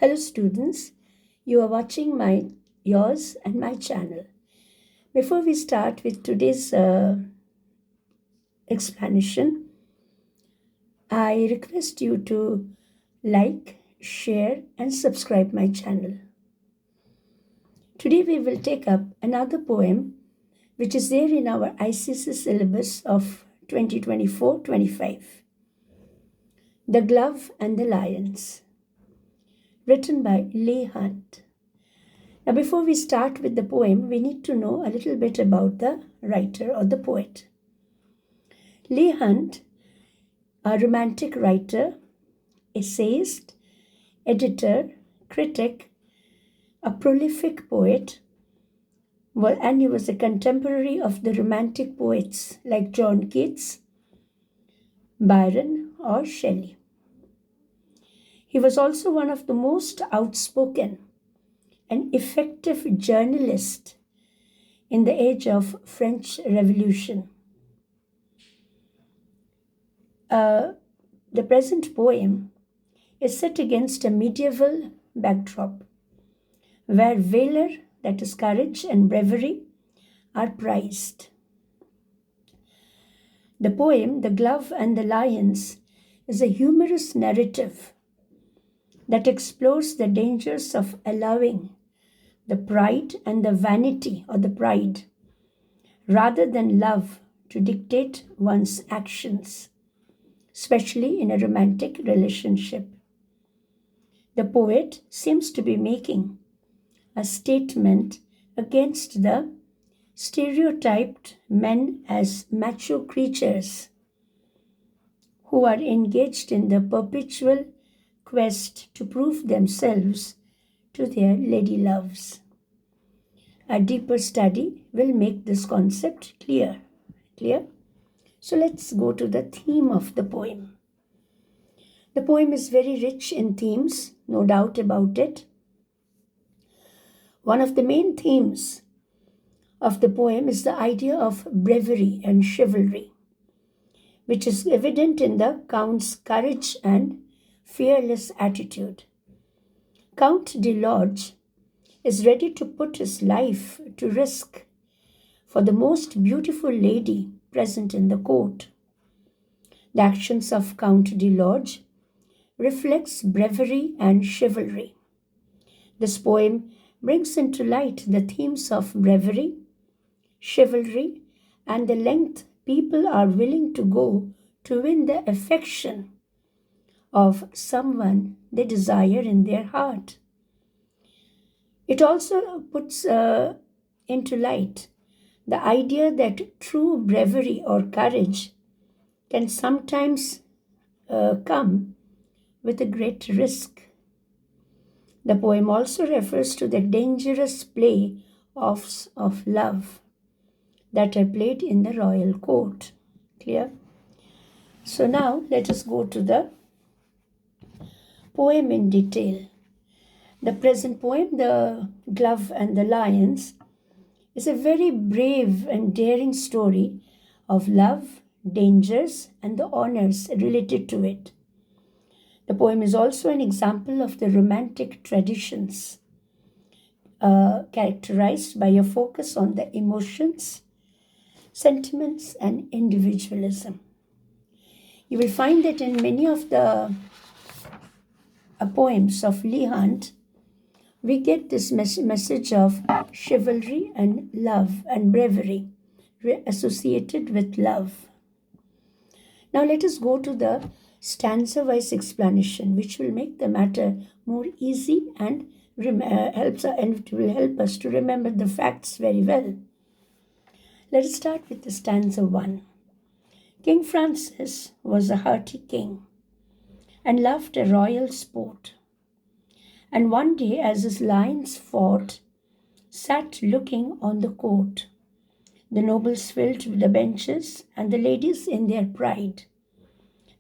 Hello students, you are watching yours and my channel. Before we start with today's explanation, I request you to like, share and subscribe my channel. Today we will take up another poem which is there in our ICC syllabus of 2024-25. The Glove and the Lions, written by LEIGH. Now, before we start with the poem, we need to know a little bit about the writer or the poet. LEIGH, a romantic writer, essayist, editor, critic, a prolific poet, and he was a contemporary of the romantic poets like John Keats, Byron, or Shelley. He was also one of the most outspoken and effective journalists in the age of French Revolution. The present poem is set against a medieval backdrop where valor, that is courage, and bravery are prized. The poem, The Glove and the Lions, is a humorous narrative that explores the dangers of allowing the pride and the vanity or the pride rather than love to dictate one's actions, especially in a romantic relationship. The poet seems to be making a statement against the stereotyped men as macho creatures who are engaged in the perpetual quest to prove themselves to their lady loves. A deeper study will make this concept clear. So let's go to the theme of the poem. The poem is very rich in themes, no doubt about it. One of the main themes of the poem is the idea of bravery and chivalry, which is evident in the Count's courage and fearless attitude. Count de Lodge is ready to put his life to risk for the most beautiful lady present in the court. The actions of Count de Lodge reflects bravery and chivalry. This poem brings into light the themes of bravery, chivalry, and the length people are willing to go to win the affection of someone they desire in their heart. It also puts into light the idea that true bravery or courage can sometimes come with a great risk. The poem also refers to the dangerous play of love that are played in the royal court. Clear? So now let us go to the poem in detail. The present poem, The Glove and the Lions, is a very brave and daring story of love, dangers, and the honors related to it. The poem is also an example of the romantic traditions, characterized by a focus on the emotions, sentiments, and individualism. You will find that in many of the poems of LEIGH, we get this message of chivalry and love and bravery associated with love. Now let us go to the stanza-wise explanation, which will make the matter more easy and it will help us to remember the facts very well. Let us start with the stanza 1. King Francis was a hearty king and loved a royal sport. And one day, as his lions fought, sat looking on the court, the nobles filled the benches and the ladies in their pride.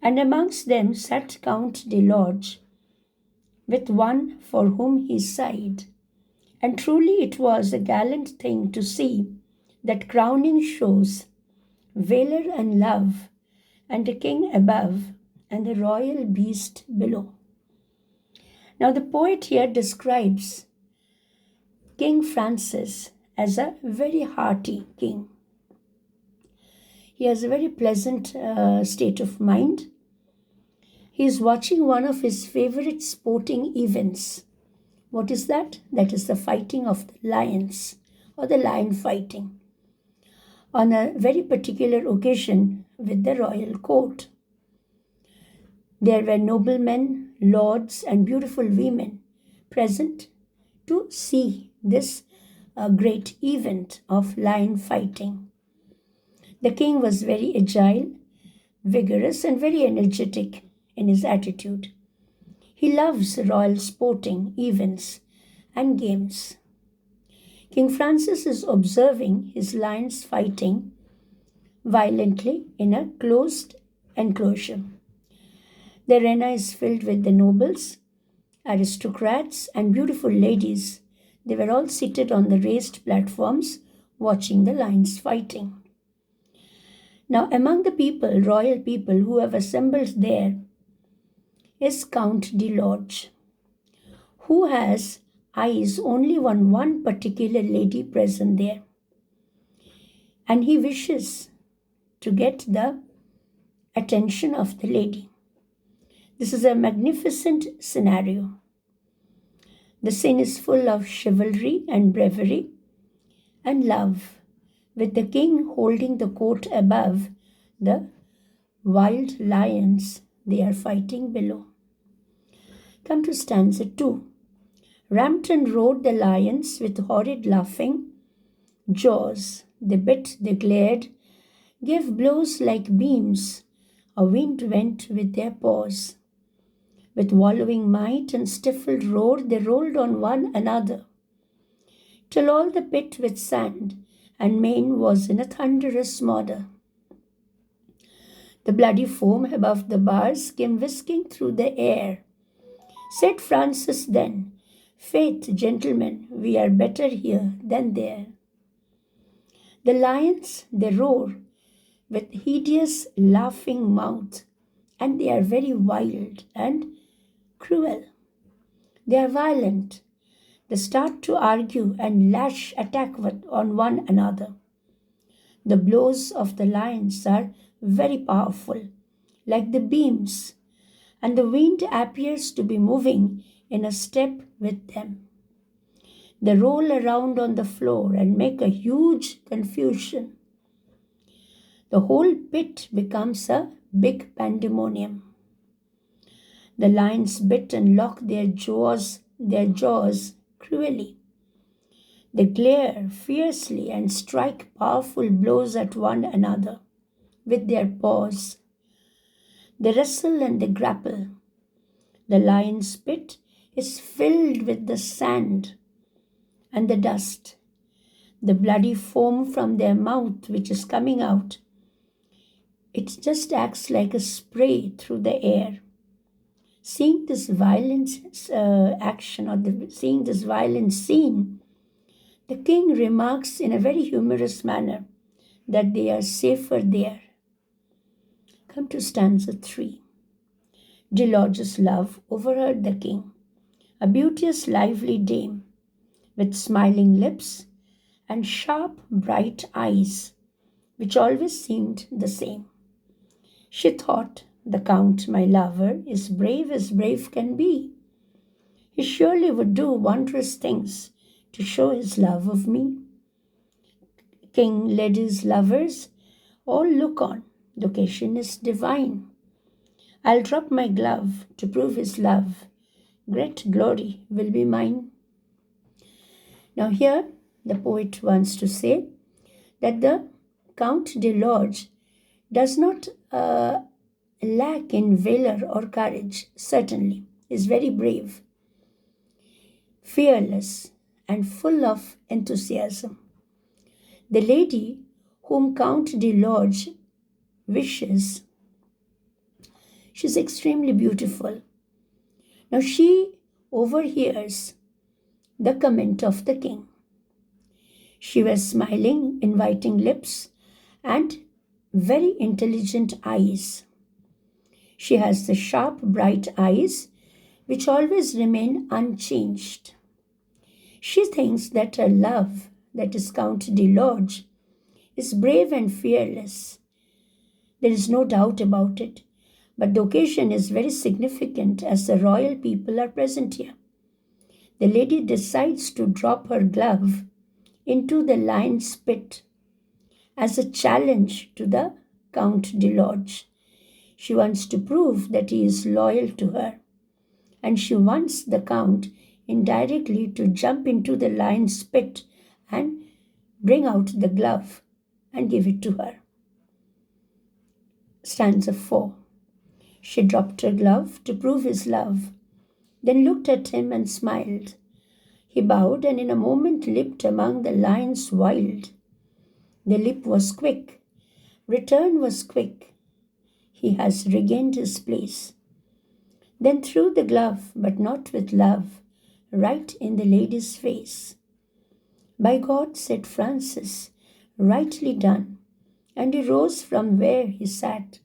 And amongst them sat Count de Lodge, with one for whom he sighed. And truly it was a gallant thing to see that crowning shows valor and love, and a king above, and the royal beast below. Now, the poet here describes King Francis as a very hearty king. He has a very pleasant state of mind. He is watching one of his favorite sporting events. What is that? That is the fighting of the lions or the lion fighting on a very particular occasion with the royal court. There were noblemen, lords, and beautiful women present to see this great event of lion fighting. The king was very agile, vigorous, and very energetic in his attitude. He loves royal sporting events and games. King Francis is observing his lions fighting violently in a closed enclosure. The arena is filled with the nobles, aristocrats, and beautiful ladies. They were all seated on the raised platforms watching the lions fighting. Now, among the people, royal people who have assembled there, is Count de Lodge, who has eyes only on one particular lady present there. And he wishes to get the attention of the lady. This is a magnificent scenario. The scene is full of chivalry and bravery and love, with the king holding the court above the wild lions they are fighting below. Come to stanza 2. Rampton rode the lions with horrid laughing jaws. They bit, they glared, gave blows like beams. A wind went with their paws. With wallowing might and stifled roar, they rolled on one another, till all the pit with sand and mane was in a thunderous smother. The bloody foam above the bars came whisking through the air. Said Francis then, "Faith, gentlemen, we are better here than there." The lions, they roar with hideous laughing mouth, and they are very wild and cruel. They are violent. They start to argue and attack on one another. The blows of the lions are very powerful, like the beams, and the wind appears to be moving in a step with them. They roll around on the floor and make a huge confusion. The whole pit becomes a big pandemonium. The lions bit and lock their jaws cruelly. They glare fiercely and strike powerful blows at one another with their paws. They wrestle and they grapple. The lion's pit is filled with the sand and the dust. The bloody foam from their mouth, which is coming out, it just acts like a spray through the air. Seeing this violent seeing this violent scene, the king remarks in a very humorous manner that they are safer there. Come to stanza 3. De Lodge's love overheard the king, a beauteous, lively dame, with smiling lips and sharp, bright eyes, which always seemed the same. She thought, "The Count, my lover, is brave as brave can be. He surely would do wondrous things to show his love of me." King led his lovers, all look on. The occasion is divine. I'll drop my glove to prove his love. Great glory will be mine. Now here the poet wants to say that the Count de Lodge does not lack in valor or courage, certainly. Is very brave, fearless, and full of enthusiasm. The lady whom Count de Lodge wishes, she's extremely beautiful. Now she overhears the comment of the king. She was smiling, inviting lips, and very intelligent eyes. She has the sharp, bright eyes which always remain unchanged. She thinks that her love, that is Count Delorge, is brave and fearless. There is no doubt about it. But the occasion is very significant as the royal people are present here. The lady decides to drop her glove into the lion's pit as a challenge to the Count de Lodge. She wants to prove that he is loyal to her, and she wants the Count indirectly to jump into the lion's pit and bring out the glove and give it to her. Stanza 4. She dropped her glove to prove his love, then looked at him and smiled. He bowed and in a moment leaped among the lions wild. The leap was quick, return was quick. He has regained his place. Then threw the glove, but not with love, right in the lady's face. By God, said Francis, rightly done. And he rose from where he sat.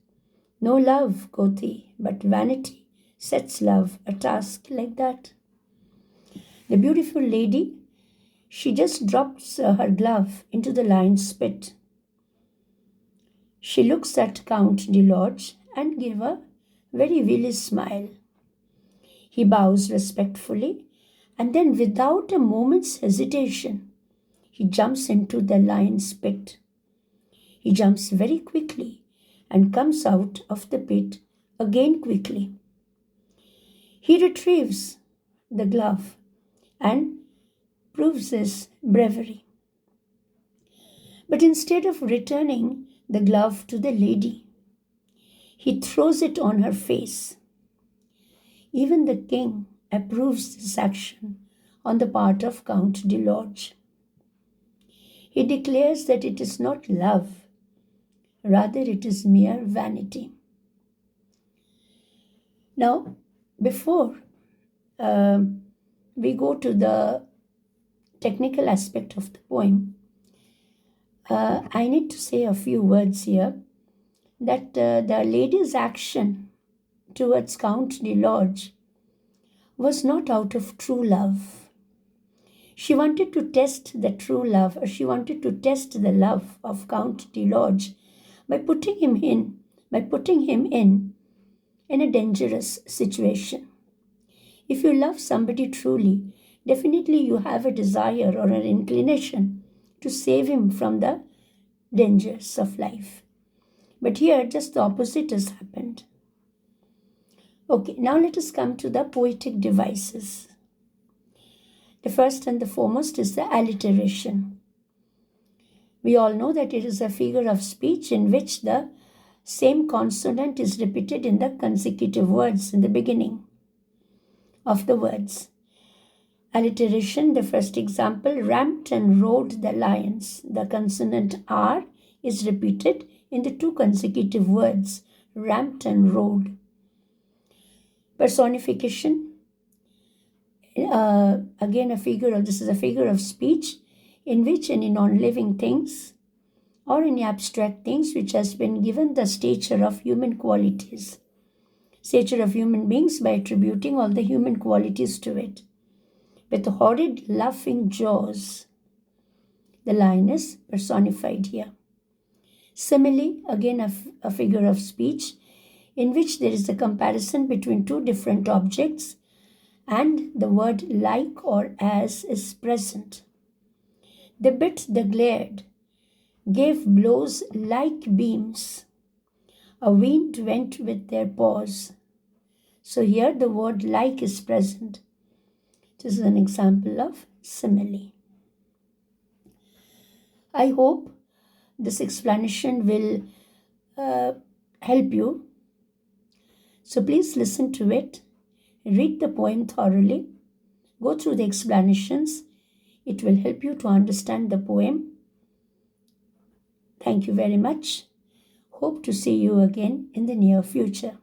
No love, quoth he, but vanity sets love a task like that. The beautiful lady, she just drops her glove into the lion's pit. She looks at Count de Lodge and gives a very wily smile. He bows respectfully and then without a moment's hesitation, he jumps into the lion's pit. He jumps very quickly and comes out of the pit again quickly. He retrieves the glove and proves his bravery. But instead of returning the glove to the lady, he throws it on her face. Even the king approves this action on the part of Count de Lodge. He declares that it is not love, rather it is mere vanity. Now, before we go to the technical aspect of the poem, I need to say a few words here that the lady's action towards Count de Lodge was not out of true love. She wanted to test the true love, or she wanted to test the love of Count de Lodge by putting him in a dangerous situation. If you love somebody truly, definitely you have a desire or an inclination to save him from the dangers of life. But here, just the opposite has happened. Okay, now let us come to the poetic devices. The first and the foremost is the alliteration. We all know that it is a figure of speech in which the same consonant is repeated in the consecutive words in the beginning of the words. Alliteration, the first example, ramped and rode the lions. The consonant R is repeated in the two consecutive words, ramped and rode. Personification, again this is a figure of speech in which any non-living things or any abstract things which has been given the stature of human qualities, stature of human beings by attributing all the human qualities to it. With horrid laughing jaws, the lion is personified here. Simile, again a figure of speech in which there is a comparison between two different objects and the word like or as is present. They bit, they glared, gave blows like beams. A wind went with their paws. So here the word like is present. This is an example of simile. I hope this explanation will help you. So please listen to it, read the poem thoroughly, go through the explanations. It will help you to understand the poem. Thank you very much. Hope to see you again in the near future.